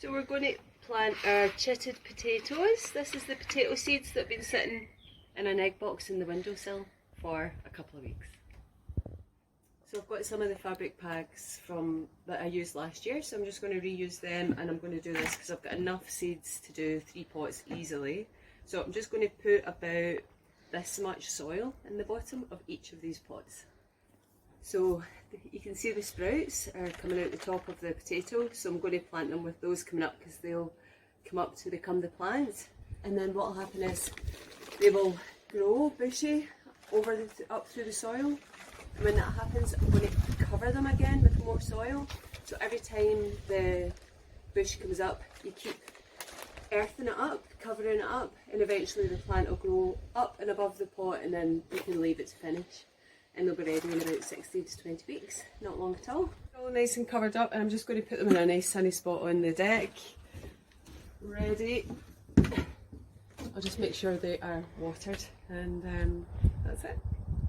So we're going to plant our chitted potatoes. This is the potato seeds that have been sitting in an egg box in the windowsill for a couple of weeks. So I've got some of the fabric packs that I used last year, so I'm just going to reuse them, and I'm going to do this because I've got enough seeds to do 3 pots easily. So I'm just going to put about this much soil in the bottom of each of these pots. So you can see the sprouts are coming out the top of the potato, so I'm going to plant them with those coming up because they'll come up to become the plant. And then what will happen is they will grow bushy up through the soil. And when that happens, I'm going to cover them again with more soil. So every time the bush comes up, you keep earthing it up, covering it up, and eventually the plant will grow up and above the pot, and then you can leave it to finish. And they'll be ready in about 16 to 20 weeks, not long at all. All nice and covered up, and I'm just going to put them in a nice sunny spot on the deck. Ready. I'll just make sure they are watered, and that's it.